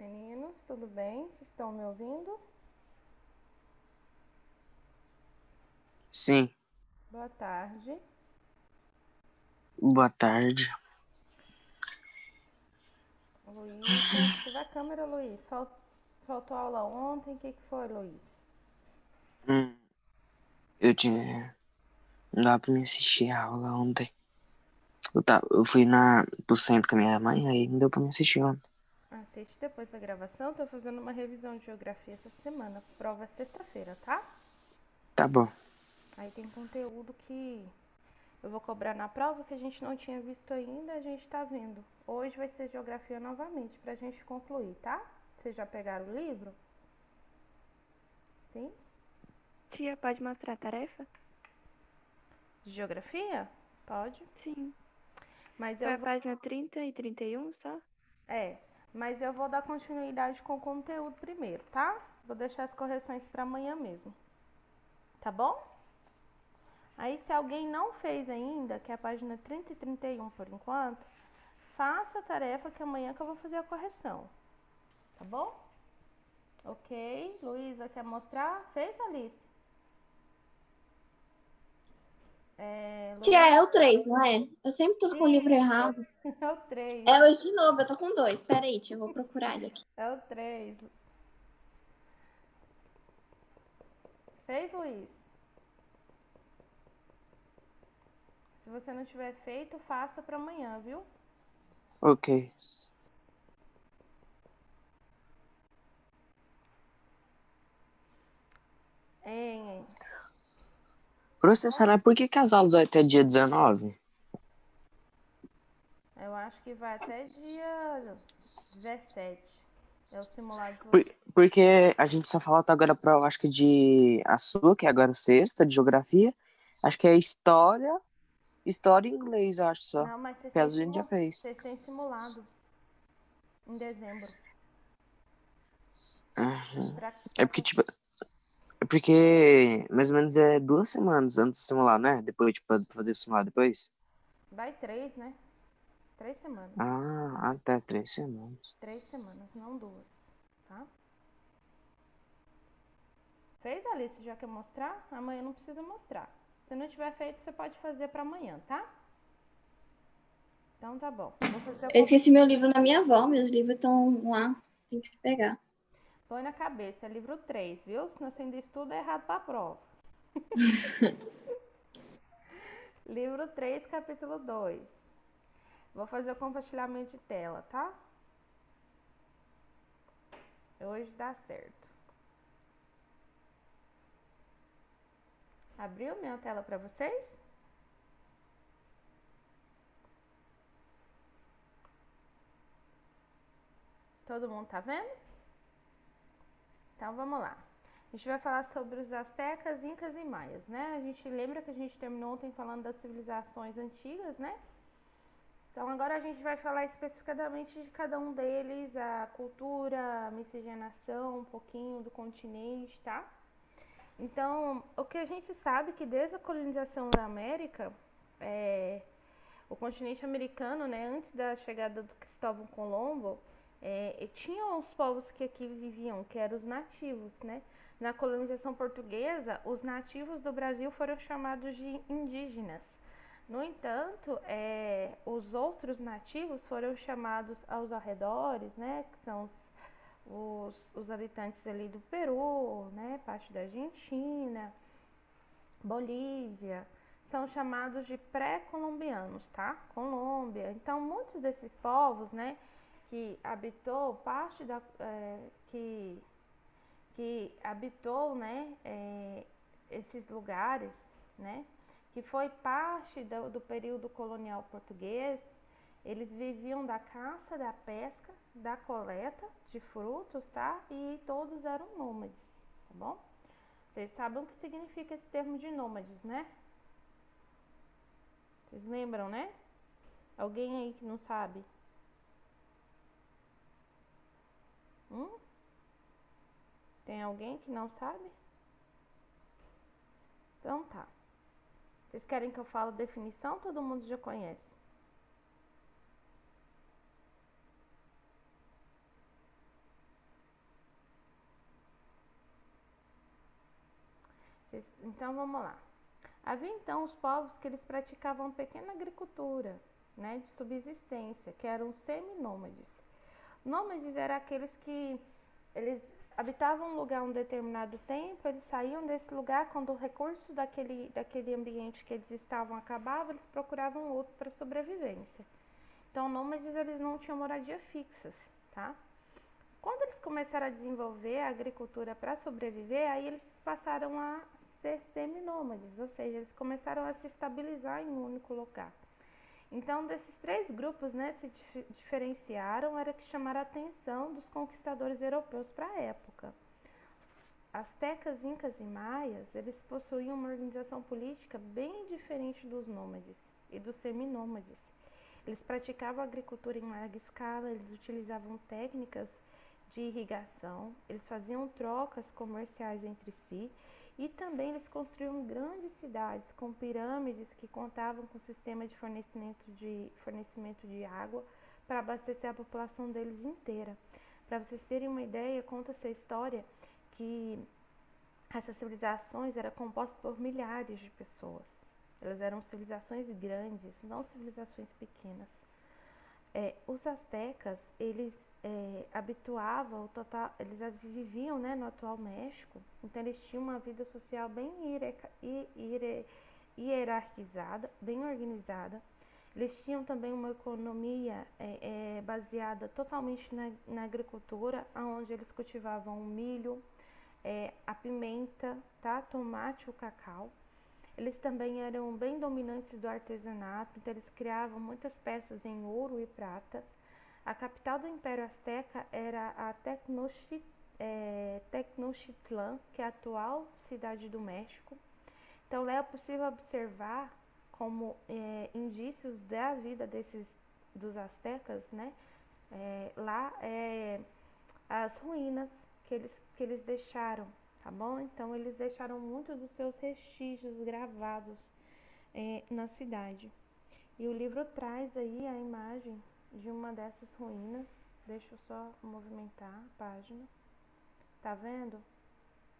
Meninos, tudo bem? Vocês estão me ouvindo? Sim, Boa tarde. boa tarde. Luísa, ativa a câmera, Luiz. Faltou aula ontem, o que foi, Luiz? Hum, eu tinha. Não dava pra me assistir a aula ontem. Eu fui pro centro com a minha mãe, aí não deu pra me assistir ontem. Assiste depois da gravação, tô fazendo uma revisão de geografia essa semana. Prova é sexta-feira, tá? Tá bom. Aí tem conteúdo que eu vou cobrar na prova que a gente não tinha visto ainda, a gente tá vendo. Hoje vai ser geografia novamente pra gente concluir, tá? Vocês já pegaram o livro? Sim? Tia, pode mostrar a tarefa? De geografia? Pode. Sim. Mas Foi eu a página 30 e 31 só? É, mas eu vou dar continuidade com o conteúdo primeiro, tá? Vou deixar as correções para amanhã mesmo, tá bom? Aí, se alguém não fez ainda, que é a página 30 e 31 por enquanto, faça a tarefa que amanhã que eu vou fazer a correção, tá bom? Ok, Luísa quer mostrar? Fez, Alice? Tia, é o 3, não é? Eu sempre tô com o livro errado. É o 3, É hoje de novo, eu tô com 2. Pera aí, tia, eu vou procurar ele aqui. é o 3. Fez, Luiz? Se você não tiver feito, faça para amanhã, viu? Ok. Hein? Professora, por que as aulas vai até dia 19? Eu acho que vai até dia 17. É o simulado de Por- você. porque a gente só falta agora prova, acho que de a sua, que é agora sexta, de geografia. Acho que é história e inglês, eu acho só. Não, mas Que a gente já fez. vocês têm simulado em dezembro. Uhum. Pra, É pra, porque, tipo, é porque mais ou menos é 2 semanas antes do simular, né? Depois, tipo, pra fazer o simular depois. vai 3, né? 3 semanas. Até 3 semanas. 3 semanas, não 2, tá? Fez, Alice? Já quer mostrar? Amanhã não precisa mostrar. Se não tiver feito, você pode fazer pra amanhã, tá? Então tá bom. Vou fazer Eu esqueci meu livro na minha avó, meus livros estão lá. Tem que pegar. Põe na cabeça, é livro 3, viu? Senão você ainda estuda errado pra prova. Livro 3, capítulo 2. Vou fazer o compartilhamento de tela, tá? Hoje dá certo. Abriu minha tela para vocês? Todo mundo tá vendo? Então vamos lá. A gente vai falar sobre os astecas, incas e maias, né? A gente lembra que a gente terminou ontem falando das civilizações antigas, né? Então agora a gente vai falar especificadamente de cada um deles, a cultura, a miscigenação, um pouquinho do continente, tá? Então, o que a gente sabe é que desde a colonização da América, o continente americano, né, antes da chegada do Cristóvão Colombo, tinham os povos que aqui viviam, que eram os nativos, né? Na colonização portuguesa, os nativos do Brasil foram chamados de indígenas. No entanto, os outros nativos foram chamados aos arredores, né, que são os habitantes ali do Peru, né, parte da Argentina, Bolívia, são chamados de pré-colombianos, tá? Colômbia. Então, muitos desses povos, né, que habitou parte da que habitou, né, esses lugares, né, que foi parte do período colonial português, eles viviam da caça, da pesca, da coleta de frutos, tá? E todos eram nômades, tá bom? Vocês sabem o que significa esse termo de nômades, né? Vocês lembram, né? Alguém aí que não sabe? Tem alguém que não sabe? Então tá. Vocês querem que eu fale a definição? Todo mundo já conhece. Então vamos lá. Havia então os povos que eles praticavam pequena agricultura, né, de subsistência, que eram seminômades. Nômades eram aqueles que eles habitavam um lugar um determinado tempo, eles saíam desse lugar quando o recurso daquele ambiente que eles estavam acabava, eles procuravam outro para sobrevivência. Então, nômades eles não tinham moradia fixas, tá? Quando eles começaram a desenvolver a agricultura para sobreviver, aí eles passaram a ser seminômades, ou seja, eles começaram a se estabilizar em um único lugar. Então, desses três grupos, né, se diferenciaram, era que chamaram a atenção dos conquistadores europeus para a época. Astecas, incas e maias, eles possuíam uma organização política bem diferente dos nômades e dos seminômades. Eles praticavam agricultura em larga escala, eles utilizavam técnicas de irrigação, eles faziam trocas comerciais entre si e também eles construíam grandes cidades com pirâmides que contavam com sistema de fornecimento de água para abastecer a população deles inteira. Para vocês terem uma ideia, conta-se a história que essas civilizações eram compostas por milhares de pessoas. Elas eram civilizações grandes, não civilizações pequenas. Os astecas, eles eles viviam, né, no atual México, então eles tinham uma vida social bem hierarquizada, bem organizada. Eles tinham também uma economia baseada totalmente na agricultura, onde eles cultivavam o milho, a pimenta, tá? Tomate, o cacau. Eles também eram bem dominantes do artesanato, então eles criavam muitas peças em ouro e prata. A capital do Império Azteca era a Tenochtitlan, que é a atual cidade do México. Então lá é possível observar como indícios da vida dos astecas, né? Lá as ruínas que eles deixaram, tá bom? Então eles deixaram muitos dos seus vestígios gravados na cidade. E o livro traz aí a imagem de uma dessas ruínas. Deixa eu só movimentar a página. Tá vendo?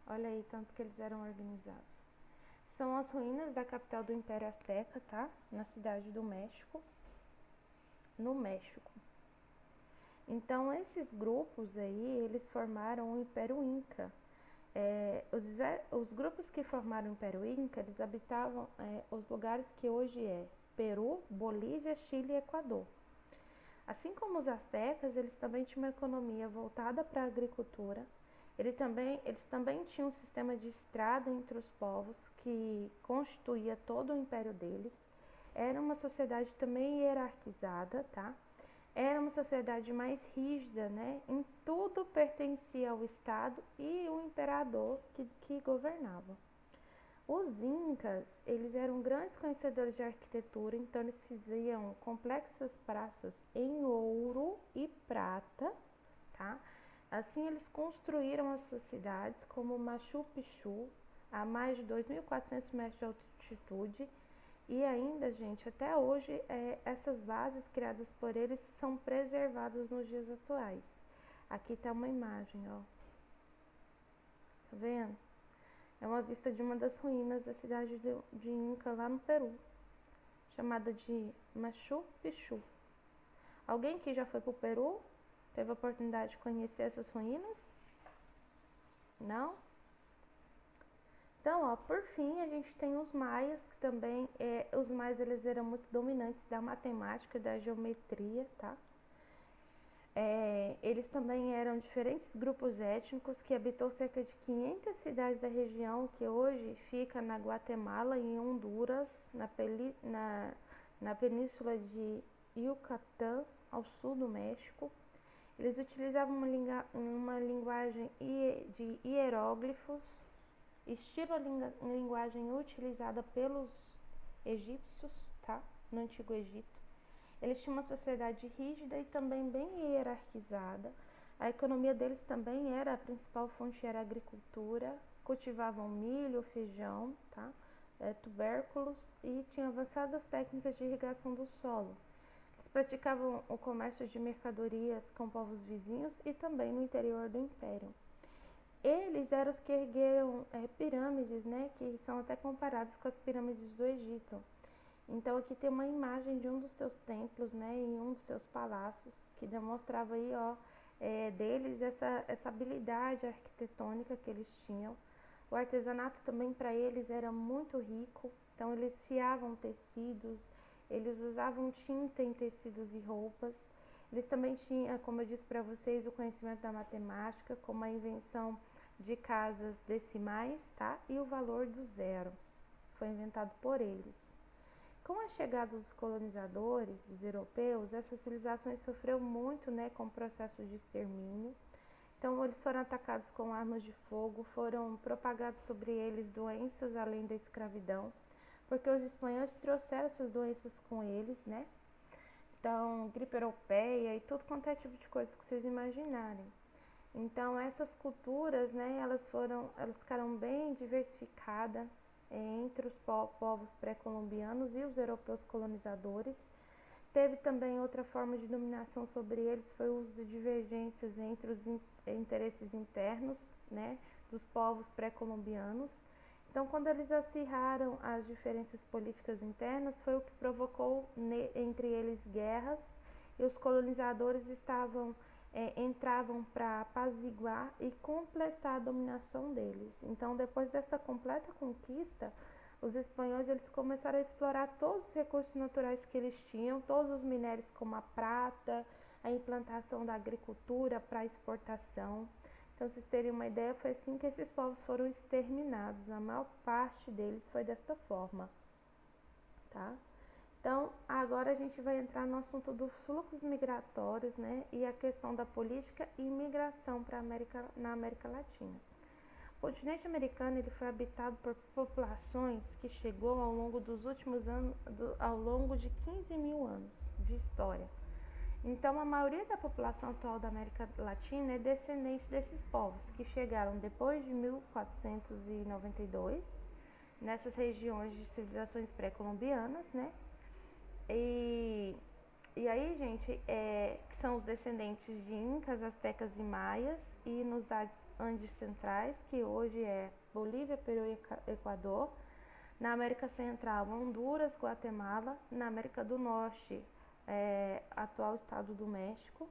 Olha aí, tanto que eles eram organizados. São as ruínas da capital do Império Azteca, tá? Na cidade do México, no México. Então, esses grupos aí, eles formaram o Império Inca. Os grupos que formaram o Império Inca, eles habitavam os lugares que hoje é Peru, Bolívia, Chile e Equador. Assim como os astecas, eles também tinham uma economia voltada para a agricultura. Eles também tinham um sistema de estrada entre os povos que constituía todo o império deles. Era uma sociedade também hierarquizada, tá? Era uma sociedade mais rígida, né? Em tudo pertencia ao Estado e o imperador que governava. Os incas, eles eram grandes conhecedores de arquitetura, então eles faziam complexas praças em ouro e prata, tá? Assim eles construíram as suas cidades como Machu Picchu, a mais de 2.400 metros de altitude. E ainda, gente, até hoje, essas bases criadas por eles são preservadas nos dias atuais. Aqui tá uma imagem, ó. Tá vendo? É uma vista de uma das ruínas da cidade de Inca, lá no Peru, chamada de Machu Picchu. Alguém que já foi pro Peru? Teve a oportunidade de conhecer essas ruínas? Não? Então, ó, por fim, a gente tem os maias, que também, os maias eles eram muito dominantes da matemática e da geometria, tá? Eles também eram diferentes grupos étnicos que habitou cerca de 500 cidades da região, que hoje fica na Guatemala e em Honduras, na península de Yucatán, ao sul do México. Eles utilizavam uma linguagem de hieróglifos, estilo linguagem utilizada pelos egípcios, tá? No Antigo Egito. Eles tinham uma sociedade rígida e também bem hierarquizada. A economia deles também era, a principal fonte era a agricultura, cultivavam milho, feijão, tá? Tubérculos e tinham avançadas técnicas de irrigação do solo. Eles praticavam o comércio de mercadorias com povos vizinhos e também no interior do império. eles eram os que ergueram pirâmides, né, que são até comparadas com as pirâmides do Egito. Então aqui tem uma imagem de um dos seus templos, né, em um dos seus palácios, que demonstrava aí, ó, deles essa habilidade arquitetônica que eles tinham. O artesanato também para eles era muito rico, então eles fiavam tecidos, eles usavam tinta em tecidos e roupas. Eles também tinham, como eu disse para vocês, o conhecimento da matemática, como a invenção de casas decimais, tá? E o valor do zero foi inventado por eles. Com a chegada dos colonizadores, dos europeus, essas civilizações sofreram muito, né, com o processo de extermínio. Então, eles foram atacados com armas de fogo, foram propagados sobre eles doenças além da escravidão, porque os espanhóis trouxeram essas doenças com eles, né? Então, gripe europeia e tudo quanto é tipo de coisa que vocês imaginarem. Então, essas culturas, né, elas ficaram bem diversificadas entre os povos pré-colombianos e os europeus colonizadores. Teve também outra forma de dominação sobre eles, foi o uso de divergências entre os interesses internos, né, dos povos pré-colombianos. Então, quando eles acirraram as diferenças políticas internas, foi o que provocou entre eles guerras, e os colonizadores entravam para apaziguar e completar a dominação deles. Então, depois dessa completa conquista, os espanhóis eles começaram a explorar todos os recursos naturais que eles tinham, todos os minérios como a prata, a implantação da agricultura para exportação. Então, vocês terem uma ideia, foi assim que esses povos foram exterminados. A maior parte deles foi desta forma, tá? Então, agora a gente vai entrar no assunto dos fluxos migratórios, né? E a questão da política e imigração na América Latina. O continente americano ele foi habitado por populações que chegou ao longo dos últimos anos, ao longo de 15 mil anos de história. Então, a maioria da população atual da América Latina é descendente desses povos, que chegaram depois de 1492, nessas regiões de civilizações pré-colombianas, né? E aí, gente, que são os descendentes de Incas, Astecas e Maias, e nos Andes Centrais, que hoje é Bolívia, Peru e Equador. Na América Central, Honduras, Guatemala. Na América do Norte, atual Estado do México.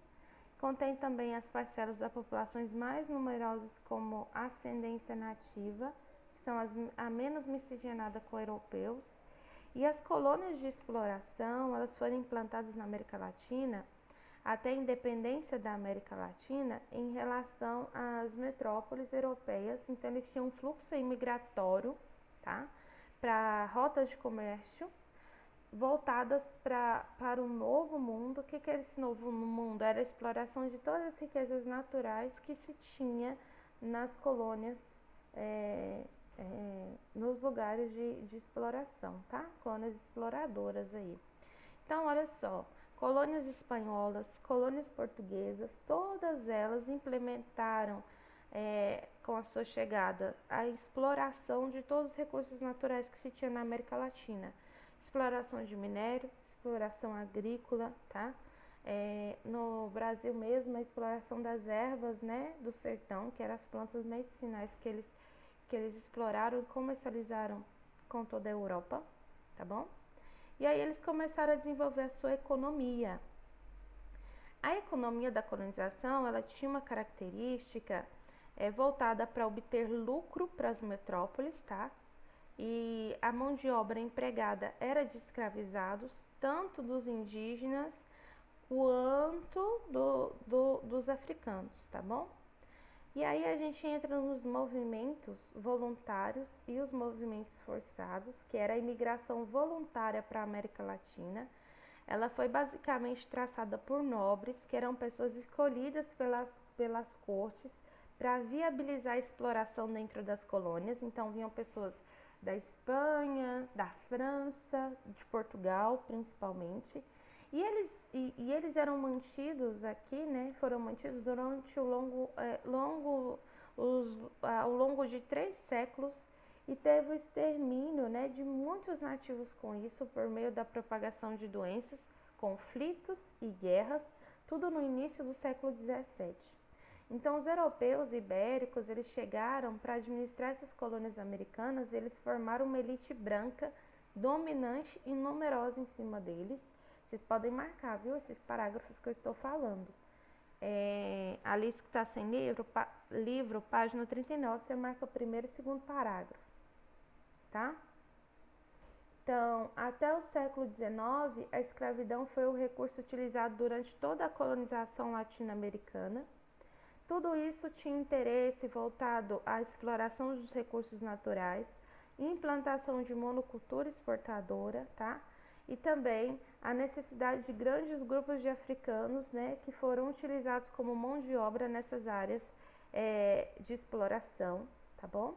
Contém também as parcelas das populações mais numerosas como ascendência nativa, que são a menos miscigenada com europeus. E as colônias de exploração, elas foram implantadas na América Latina até a independência da América Latina em relação às metrópoles europeias. Então, eles tinham um fluxo imigratório, tá? Para rotas de comércio voltadas para o novo mundo. O que era esse novo mundo? Era a exploração de todas as riquezas naturais que se tinha nas colônias, nos lugares de exploração, tá? Colônias exploradoras aí. Então, olha só, colônias espanholas, colônias portuguesas, todas elas implementaram, com a sua chegada, a exploração de todos os recursos naturais que se tinha na América Latina. Exploração de minério, exploração agrícola, tá? No Brasil mesmo, a exploração das ervas, né, do sertão, que eram as plantas medicinais que eles exploraram e comercializaram com toda a Europa, tá bom? E aí eles começaram a desenvolver a sua economia. A economia da colonização, ela tinha uma característica voltada para obter lucro para as metrópoles, tá? E a mão de obra empregada era de escravizados, tanto dos indígenas quanto dos africanos, tá bom? E aí a gente entra nos movimentos voluntários e os movimentos forçados, que era a imigração voluntária para a América Latina. Ela foi basicamente traçada por nobres, que eram pessoas escolhidas pelas cortes para viabilizar a exploração dentro das colônias. Então vinham pessoas da Espanha, da França, de Portugal principalmente. E eles eram mantidos aqui, né? Foram mantidos durante ao longo de 3 séculos, e teve o extermínio, né, de muitos nativos com isso, por meio da propagação de doenças, conflitos e guerras, tudo no início do século XVII. Então, os europeus ibéricos, eles chegaram para administrar essas colônias americanas, eles formaram uma elite branca dominante e numerosa em cima deles. Vocês podem marcar, viu, esses parágrafos que eu estou falando. A lista que está sem livro, página 39, você marca o primeiro e segundo parágrafo, tá? Então, até o século XIX, a escravidão foi o recurso utilizado durante toda a colonização latino-americana. Tudo isso tinha interesse voltado à exploração dos recursos naturais, implantação de monocultura exportadora, tá? E também a necessidade de grandes grupos de africanos, né, que foram utilizados como mão de obra nessas áreas de exploração, tá bom?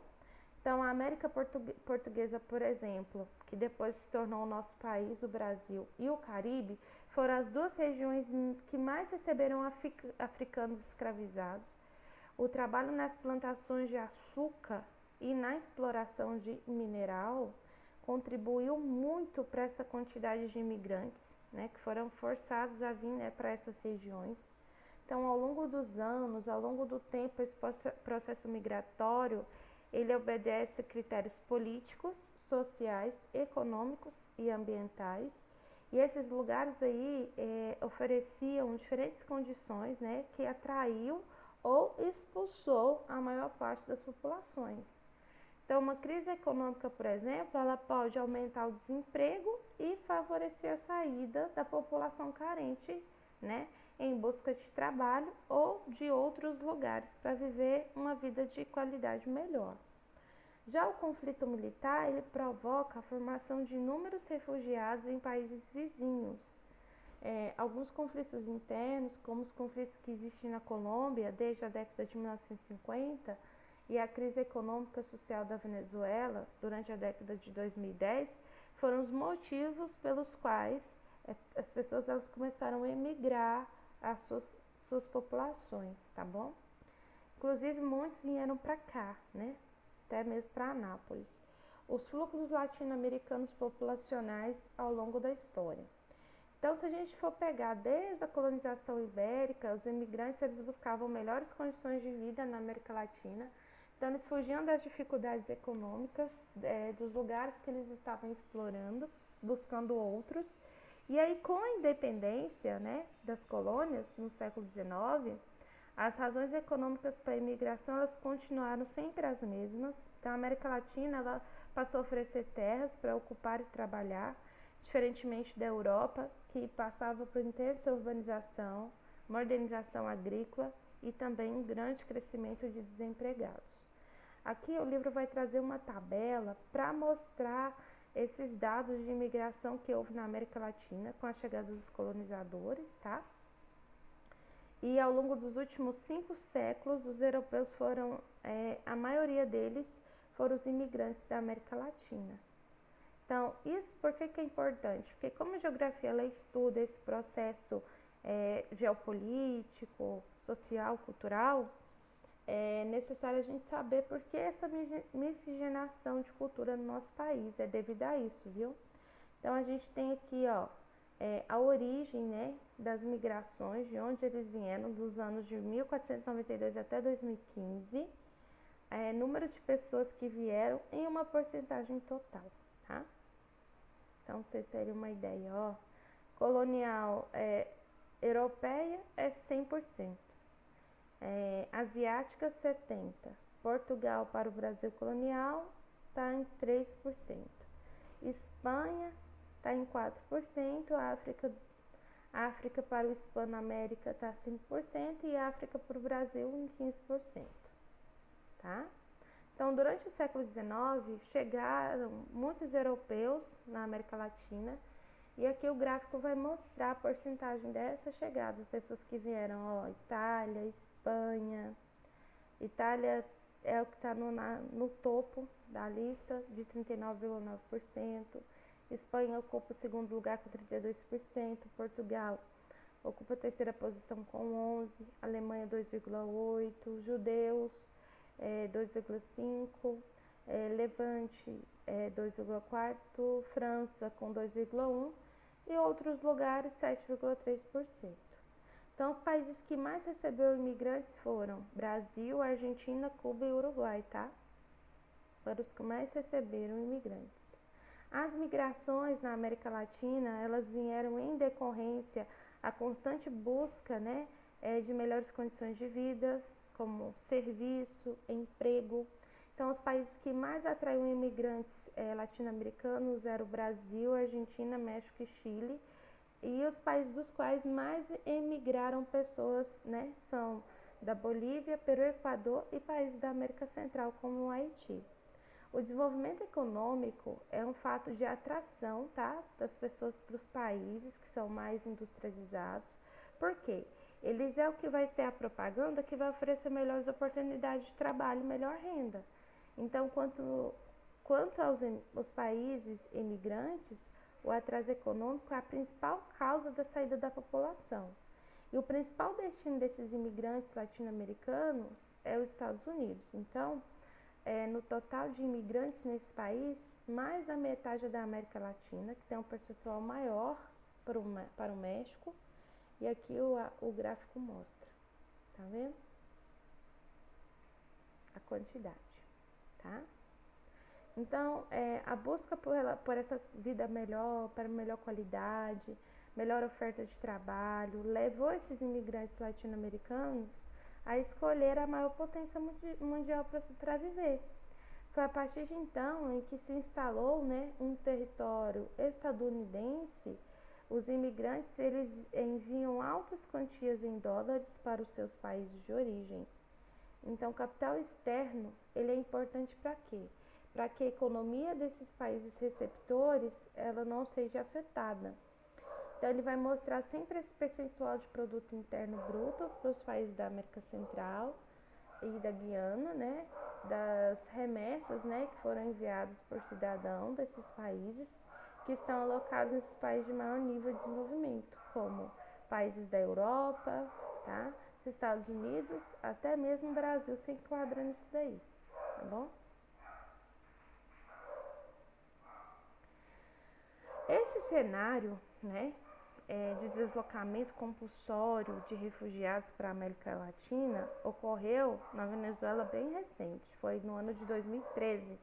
Então, a América Portuguesa, por exemplo, que depois se tornou o nosso país, o Brasil, e o Caribe, foram as duas regiões que mais receberam africanos escravizados. O trabalho nas plantações de açúcar e na exploração de mineral contribuiu muito para essa quantidade de imigrantes, né, que foram forçados a vir, né, para essas regiões. Então, ao longo dos anos, ao longo do tempo, esse processo migratório, ele obedece a critérios políticos, sociais, econômicos e ambientais. E esses lugares aí ofereciam diferentes condições, né, que atraiu ou expulsou a maior parte das populações. Então, uma crise econômica, por exemplo, ela pode aumentar o desemprego e favorecer a saída da população carente, né, em busca de trabalho ou de outros lugares para viver uma vida de qualidade melhor. Já o conflito militar, ele provoca a formação de inúmeros refugiados em países vizinhos. Alguns conflitos internos, como os conflitos que existem na Colômbia desde a década de 1950 e a crise econômica e social da Venezuela durante a década de 2010, foram os motivos pelos quais as pessoas elas começaram a emigrar as suas populações, tá bom? Inclusive, muitos vieram para cá, né? Até mesmo para Anápolis. Os fluxos latino-americanos populacionais ao longo da história. Então, se a gente for pegar desde a colonização ibérica, os imigrantes eles buscavam melhores condições de vida na América Latina. Então, eles fugiam das dificuldades econômicas, dos lugares que eles estavam explorando, buscando outros. E aí, com a independência, né, das colônias no século XIX, as razões econômicas para a imigração elas continuaram sempre as mesmas. Então, a América Latina ela passou a oferecer terras para ocupar e trabalhar, diferentemente da Europa, que passava por intensa urbanização, modernização agrícola e também um grande crescimento de desempregados. Aqui o livro vai trazer uma tabela para mostrar esses dados de imigração que houve na América Latina com a chegada dos colonizadores, tá? E ao longo dos últimos 5 séculos, os europeus foram, a maioria deles foram os imigrantes da América Latina. Então, isso por que é importante? Porque como a geografia ela estuda esse processo geopolítico, social, cultural, é necessário a gente saber por que essa miscigenação de cultura no nosso país. É devido a isso, viu? Então, a gente tem aqui, ó, a origem, né, das migrações, de onde eles vieram, dos anos de 1492 até 2015, número de pessoas que vieram em uma porcentagem total, tá? Então, pra vocês terem uma ideia, ó, colonial europeia é 100%, asiática 70%, Portugal para o Brasil colonial está em 3%, Espanha está em 4%, a África para o Hispano-América está 5% e a África para o Brasil em 15%, tá? Então, durante o século XIX, chegaram muitos europeus na América Latina e aqui o gráfico vai mostrar a porcentagem dessa chegada, as pessoas que vieram, ó, Itália, Espanha. Itália é o que está no topo da lista, de 39,9%. Espanha ocupa o segundo lugar com 32%, Portugal ocupa a terceira posição com 11%, Alemanha 2,8%, judeus 2,5%, Levante 2,4%, França com 2,1% e outros lugares 7,3%. Então, os países que mais receberam imigrantes foram Brasil, Argentina, Cuba e Uruguai, tá? Foram os que mais receberam imigrantes. As migrações na América Latina, elas vieram em decorrência à constante busca, né, de melhores condições de vida, como serviço, emprego. Então, os países que mais atraíam imigrantes latino-americanos eram o Brasil, Argentina, México e Chile. E os países dos quais mais emigraram pessoas, né, são da Bolívia, Peru, Equador e países da América Central, como o Haiti. O desenvolvimento econômico é um fato de atração, tá, das pessoas para os países que são mais industrializados. Por quê? Eles é o que vai ter a propaganda que vai oferecer melhores oportunidades de trabalho, melhor renda. Então, quanto aos países emigrantes, o atraso econômico é a principal causa da saída da população. E o principal destino desses imigrantes latino-americanos é os Estados Unidos. Então, no total de imigrantes nesse país, mais da metade é da América Latina, que tem um percentual maior para o México. E aqui o gráfico mostra, tá vendo? A quantidade, tá? Então, a busca por essa vida melhor, para melhor qualidade, melhor oferta de trabalho, levou esses imigrantes latino-americanos a escolher a maior potência mundial para viver. Foi a partir de então em que se instalou, né, um território estadunidense. Os imigrantes, eles enviam altas quantias em dólares para os seus países de origem. Então, o capital externo, ele é importante para quê? Para que a economia desses países receptores, ela não seja afetada. Então, ele vai mostrar sempre esse percentual de produto interno bruto para os países da América Central e da Guiana, né? Das remessas, né, que foram enviadas por cidadão desses países, que estão alocados nesses países de maior nível de desenvolvimento, como países da Europa, tá? Estados Unidos, até mesmo o Brasil se enquadra nisso daí, tá bom? Esse cenário, né, de deslocamento compulsório de refugiados para a América Latina ocorreu na Venezuela bem recente, foi no ano de 2013.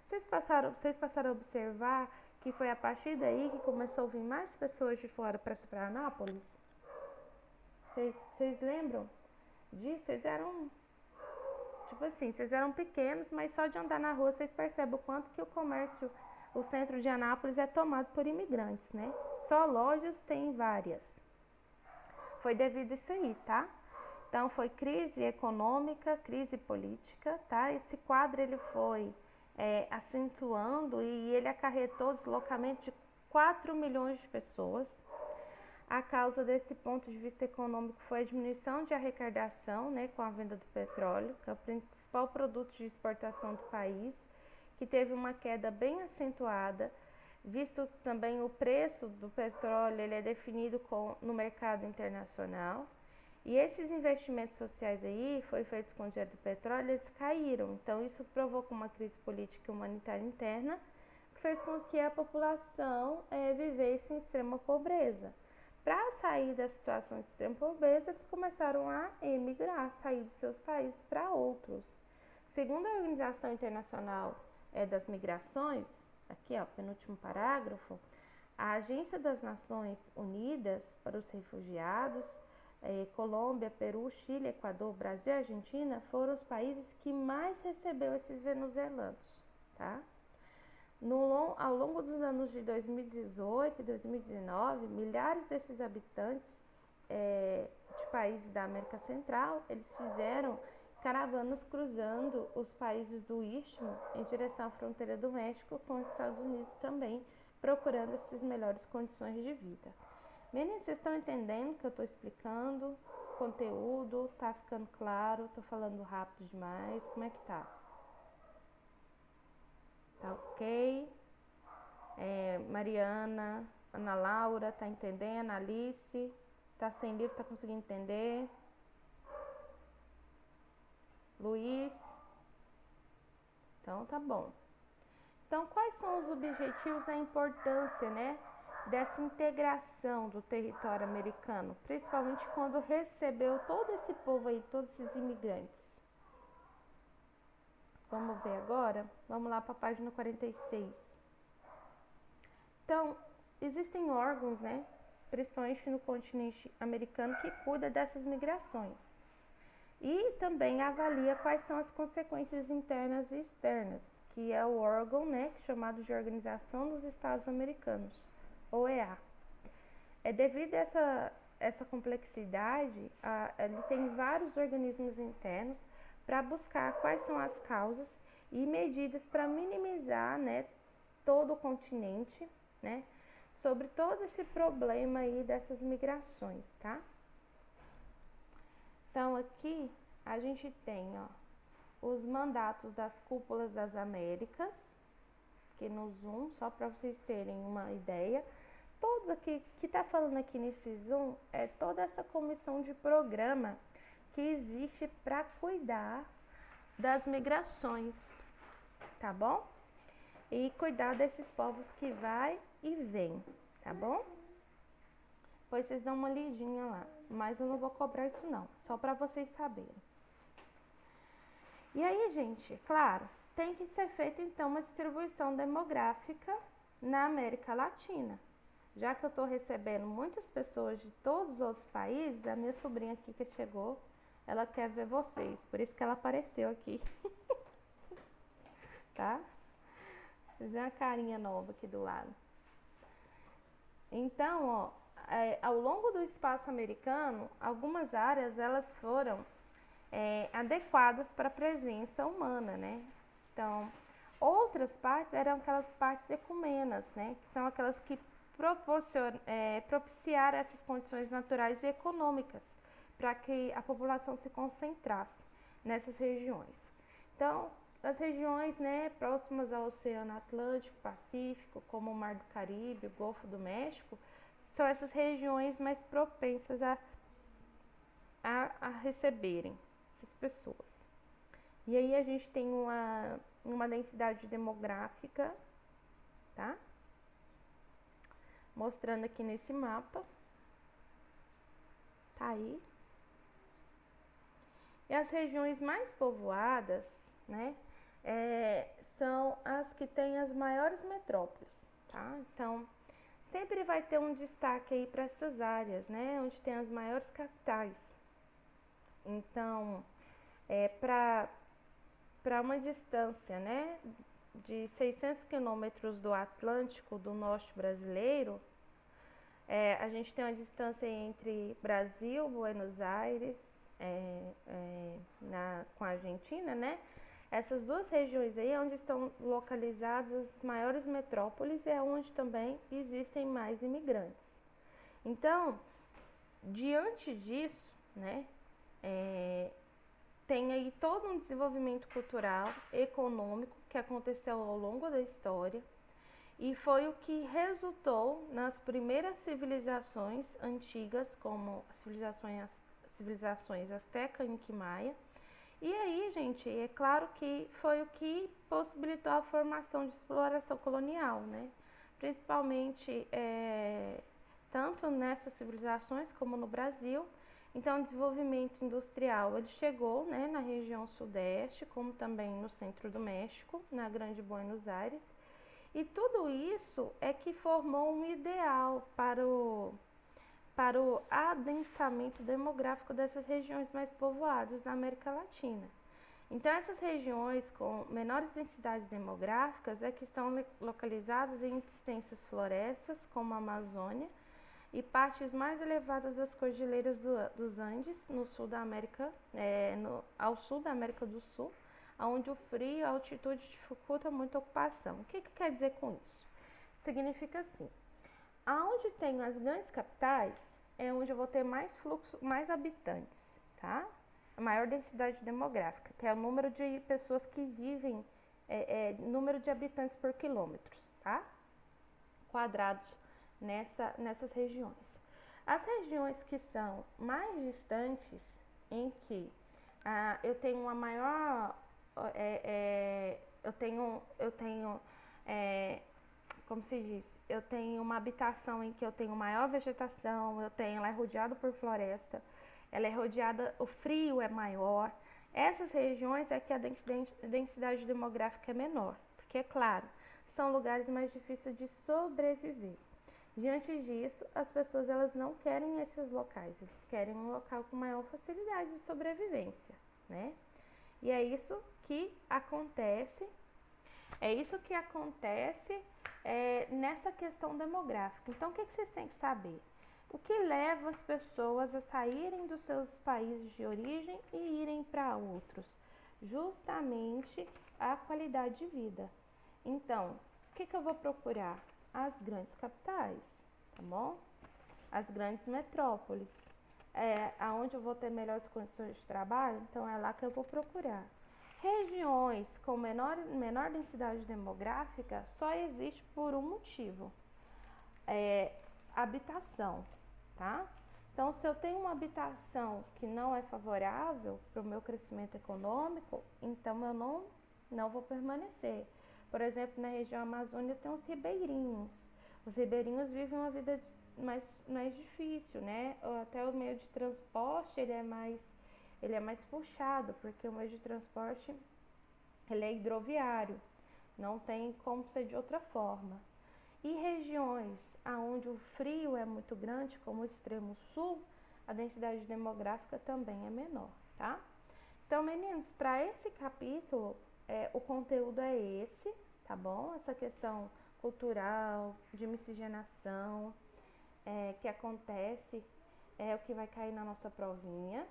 Vocês passaram a observar que foi a partir daí que começou a vir mais pessoas de fora para Anápolis? Vocês lembram disso? Vocês eram, tipo assim, vocês eram pequenos, mas só de andar na rua vocês percebem o quanto que o comércio, o centro de Anápolis é tomado por imigrantes, né? Só lojas tem várias. Foi devido a isso aí, tá? Então, foi crise econômica, crise política, tá? Esse quadro, ele foi acentuando e ele acarretou o deslocamento de 4 milhões de pessoas. A causa desse ponto de vista econômico foi a diminuição de arrecadação, né, com a venda do petróleo, que é o principal produto de exportação do país, que teve uma queda bem acentuada, visto também o preço do petróleo, ele é definido no mercado internacional. E esses investimentos sociais aí, foi feitos com o dinheiro do petróleo, eles caíram. Então, isso provocou uma crise política e humanitária interna, que fez com que a população vivesse em extrema pobreza. Para sair da situação de extrema pobreza, eles começaram a emigrar, sair dos seus países para outros. Segundo a Organização Internacional das Migrações, aqui ó, penúltimo parágrafo, a Agência das Nações Unidas para os Refugiados, Colômbia, Peru, Chile, Equador, Brasil e Argentina foram os países que mais recebeu esses venezuelanos, tá? Ao longo dos anos de 2018 e 2019, milhares desses habitantes de países da América Central, eles fizeram caravanas cruzando os países do Istmo em direção à fronteira do México com os Estados Unidos também, procurando essas melhores condições de vida. Meninas, vocês estão entendendo o que eu estou explicando? O conteúdo tá ficando claro? Estou falando rápido demais? Como é que tá? Tá ok? Mariana, Ana Laura, tá entendendo? Alice, tá sem livro, tá conseguindo entender? Luiz? Então, tá bom. Então, quais são os objetivos e a importância, né, dessa integração do território americano, principalmente quando recebeu todo esse povo aí, todos esses imigrantes? Vamos ver agora? Vamos lá para a página 46. Então, existem órgãos, né, principalmente no continente americano, que cuida dessas migrações. E também avalia quais são as consequências internas e externas, que é o órgão, né, chamado de Organização dos Estados Americanos, OEA. Devido a essa complexidade, ele tem vários organismos internos para buscar quais são as causas e medidas para minimizar, né, todo o continente, né, sobre todo esse problema aí dessas migrações, tá? Então aqui a gente tem, ó, os mandatos das cúpulas das Américas, que no Zoom, só para vocês terem uma ideia. Todos aqui que tá falando aqui nesse Zoom é toda essa comissão de programa que existe para cuidar das migrações, tá bom? E cuidar desses povos que vai e vem, tá bom? Depois vocês dão uma lidinha lá, mas eu não vou cobrar isso não, só para vocês saberem. E aí, gente, claro, tem que ser feita então uma distribuição demográfica na América Latina. Já que eu estou recebendo muitas pessoas de todos os outros países, a minha sobrinha aqui que chegou, ela quer ver vocês, por isso que ela apareceu aqui. Tá? Vocês veem uma carinha nova aqui do lado. Então, ó, ao longo do espaço americano, algumas áreas elas foram adequadas para a presença humana, né? Então, outras partes eram aquelas partes ecumenas, né? Que são aquelas que propiciar essas condições naturais e econômicas para que a população se concentrasse nessas regiões. Então, as regiões, né, próximas ao Oceano Atlântico, Pacífico, como o Mar do Caribe, o Golfo do México, são essas regiões mais propensas a receberem essas pessoas. E aí a gente tem uma densidade demográfica, tá? Mostrando aqui nesse mapa. Tá aí. E as regiões mais povoadas, né, são as que têm as maiores metrópoles, tá? Então, sempre vai ter um destaque aí para essas áreas, né, onde tem as maiores capitais. Então, para uma distância, né, de 600 quilômetros do Atlântico do norte brasileiro, a gente tem uma distância entre Brasil, Buenos Aires, com a Argentina, né? Essas duas regiões aí é onde estão localizadas as maiores metrópoles e é onde também existem mais imigrantes. Então, diante disso, né, tem aí todo um desenvolvimento cultural, econômico que aconteceu ao longo da história e foi o que resultou nas primeiras civilizações antigas, como as civilizações Azteca e Inca Maia. E aí, gente, é claro que foi o que possibilitou a formação de exploração colonial, né? Principalmente tanto nessas civilizações como no Brasil. Então, o desenvolvimento industrial ele chegou, né, na região sudeste, como também no centro do México, na Grande Buenos Aires. E tudo isso é que formou um ideal para o adensamento demográfico dessas regiões mais povoadas da América Latina. Então, essas regiões com menores densidades demográficas é que estão localizadas em extensas florestas, como a Amazônia, e partes mais elevadas das cordilheiras dos Andes, no sul da América, ao sul da América do Sul, onde o frio e a altitude dificultam muito a ocupação. O que quer dizer com isso? Significa assim, aonde tem as grandes capitais, é onde eu vou ter mais fluxo, mais habitantes, tá? A maior densidade demográfica, que é o número de pessoas que vivem, número de habitantes por quilômetros, tá? Quadrados nessas regiões. As regiões que são mais distantes, em que eu tenho uma maior, como se diz? Eu tenho uma habitação em que eu tenho maior vegetação, ela é rodeada por floresta, ela é rodeada, o frio é maior, Essas regiões é que a densidade demográfica é menor, porque, é claro, são lugares mais difíceis de sobreviver. Diante disso, as pessoas elas não querem esses locais, eles querem um local com maior facilidade de sobrevivência, né? E é isso que acontece, nessa questão demográfica. Então, o que vocês têm que saber? O que leva as pessoas a saírem dos seus países de origem e irem para outros? Justamente a qualidade de vida. Então, o que eu vou procurar? As grandes capitais, tá bom? As grandes metrópoles. Aonde eu vou ter melhores condições de trabalho, então é lá que eu vou procurar. Regiões com menor densidade demográfica só existe por um motivo. Habitação, tá? Então, se eu tenho uma habitação que não é favorável para o meu crescimento econômico, então eu não vou permanecer. Por exemplo, na região Amazônia tem os ribeirinhos. Os ribeirinhos vivem uma vida mais difícil, né? Até o meio de transporte ele é mais puxado, porque o meio de transporte ele é hidroviário, não tem como ser de outra forma. E regiões onde o frio é muito grande, como o extremo sul, a densidade demográfica também é menor, tá? Então, meninos, para esse capítulo, o conteúdo é esse, tá bom? Essa questão cultural, de miscigenação, que acontece, é o que vai cair na nossa provinha.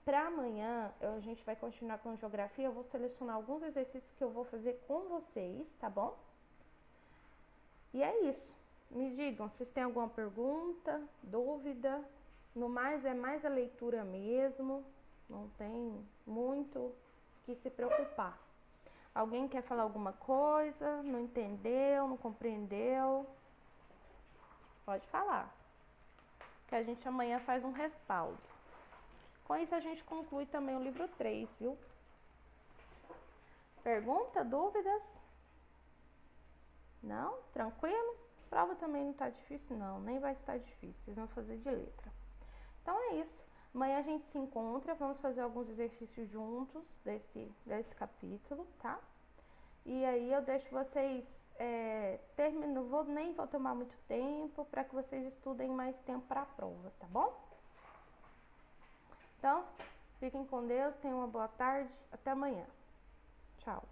Para amanhã, a gente vai continuar com geografia, eu vou selecionar alguns exercícios que eu vou fazer com vocês, tá bom? E é isso. Me digam se vocês têm alguma pergunta, dúvida. No mais, é mais a leitura mesmo. Não tem muito que se preocupar. Alguém quer falar alguma coisa? Não entendeu? Não compreendeu? Pode falar. Que a gente amanhã faz um respaldo. Com isso, a gente conclui também o livro 3, viu? Pergunta? Dúvidas? Não? Tranquilo? Prova também não tá difícil, não. Nem vai estar difícil. Vocês vão fazer de letra. Então é isso. Amanhã a gente se encontra. Vamos fazer alguns exercícios juntos desse capítulo, tá? E aí eu deixo vocês nem vou tomar muito tempo para que vocês estudem mais tempo para a prova, tá bom? Então, fiquem com Deus, tenham uma boa tarde. Até amanhã. Tchau.